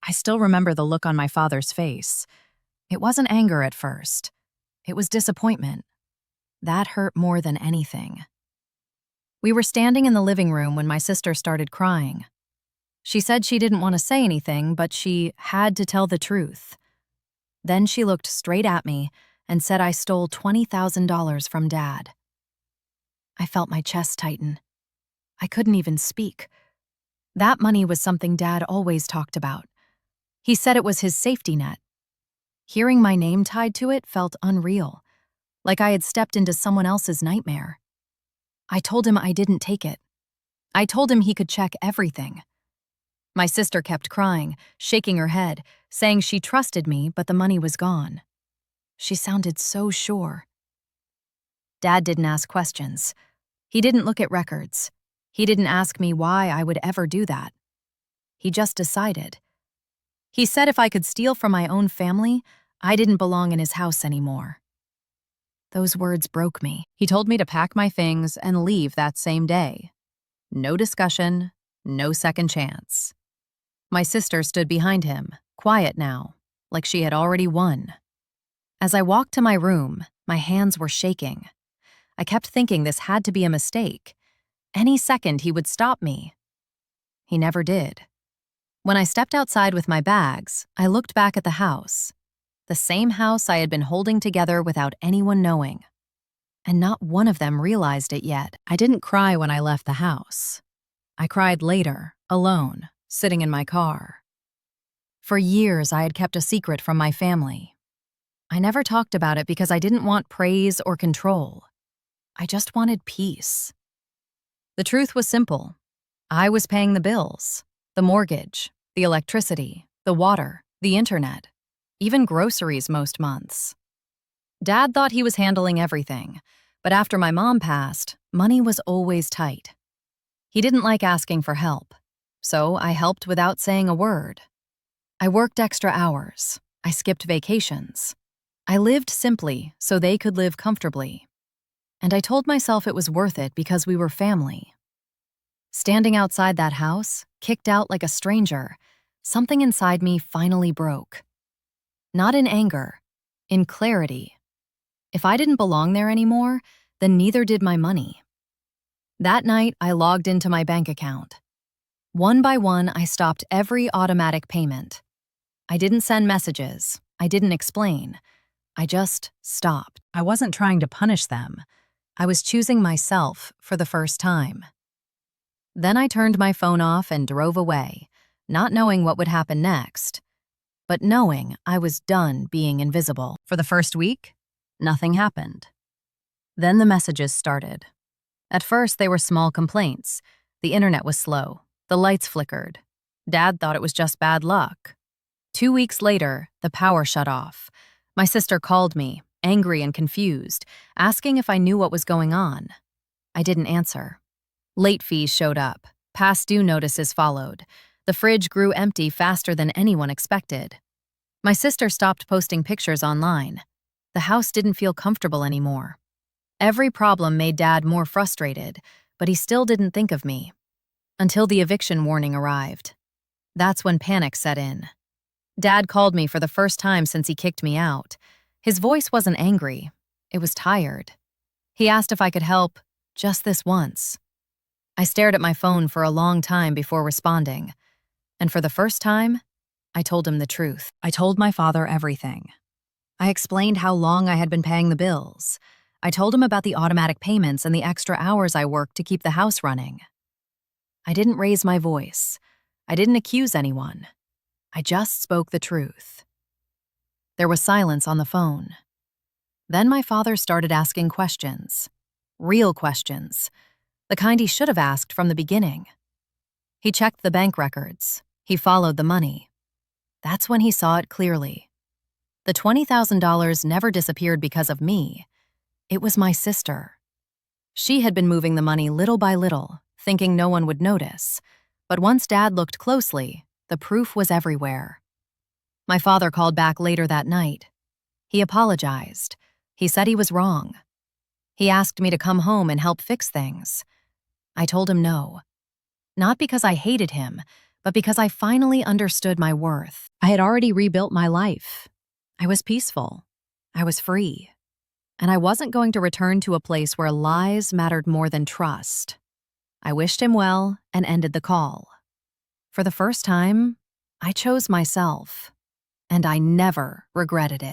I still remember the look on my father's face. It wasn't anger at first. It was disappointment. That hurt more than anything. We were standing in the living room when my sister started crying. She said she didn't want to say anything, but she had to tell the truth. Then she looked straight at me and said I stole $20,000 from Dad. I felt my chest tighten. I couldn't even speak. That money was something Dad always talked about. He said it was his safety net. Hearing my name tied to it felt unreal, like I had stepped into someone else's nightmare. I told him I didn't take it. I told him he could check everything. My sister kept crying, shaking her head, saying she trusted me, but the money was gone. She sounded so sure. Dad didn't ask questions. He didn't look at records. He didn't ask me why I would ever do that. He just decided. He said if I could steal from my own family, I didn't belong in his house anymore. Those words broke me. He told me to pack my things and leave that same day. No discussion, no second chance. My sister stood behind him, quiet now, like she had already won. As I walked to my room, my hands were shaking. I kept thinking this had to be a mistake. Any second he would stop me. He never did. When I stepped outside with my bags, I looked back at the house. The same house I had been holding together without anyone knowing. And not one of them realized it yet. I didn't cry when I left the house. I cried later, alone, sitting in my car. For years, I had kept a secret from my family. I never talked about it because I didn't want praise or control. I just wanted peace. The truth was simple. I was paying the bills, the mortgage, the electricity, the water, the internet, even groceries most months. Dad thought he was handling everything, but after my mom passed, money was always tight. He didn't like asking for help, so I helped without saying a word. I worked extra hours. I skipped vacations. I lived simply so they could live comfortably. And I told myself it was worth it because we were family. Standing outside that house, kicked out like a stranger, something inside me finally broke. Not in anger, in clarity. If I didn't belong there anymore, then neither did my money. That night, I logged into my bank account. One by one, I stopped every automatic payment. I didn't send messages. I didn't explain. I just stopped. I wasn't trying to punish them. I was choosing myself for the first time. Then I turned my phone off and drove away, not knowing what would happen next, but knowing I was done being invisible. For the first week, nothing happened. Then the messages started. At first, they were small complaints. The internet was slow. The lights flickered. Dad thought it was just bad luck. 2 weeks later, the power shut off. My sister called me, angry and confused, asking if I knew what was going on. I didn't answer. Late fees showed up. Past due notices followed. The fridge grew empty faster than anyone expected. My sister stopped posting pictures online. The house didn't feel comfortable anymore. Every problem made Dad more frustrated, but he still didn't think of me. Until the eviction warning arrived. That's when panic set in. Dad called me for the first time since he kicked me out. His voice wasn't angry. It was tired. He asked if I could help just this once. I stared at my phone for a long time before responding. And for the first time, I told him the truth. I told my father everything. I explained how long I had been paying the bills. I told him about the automatic payments and the extra hours I worked to keep the house running. I didn't raise my voice. I didn't accuse anyone. I just spoke the truth. There was silence on the phone. Then my father started asking questions. Real questions. The kind he should have asked from the beginning. He checked the bank records. He followed the money. That's when he saw it clearly. The $20,000 never disappeared because of me. It was my sister. She had been moving the money little by little, thinking no one would notice. But once Dad looked closely, the proof was everywhere. My father called back later that night. He apologized. He said he was wrong. He asked me to come home and help fix things. I told him no. Not because I hated him, but because I finally understood my worth. I had already rebuilt my life. I was peaceful. I was free. And I wasn't going to return to a place where lies mattered more than trust. I wished him well and ended the call. For the first time, I chose myself, and I never regretted it.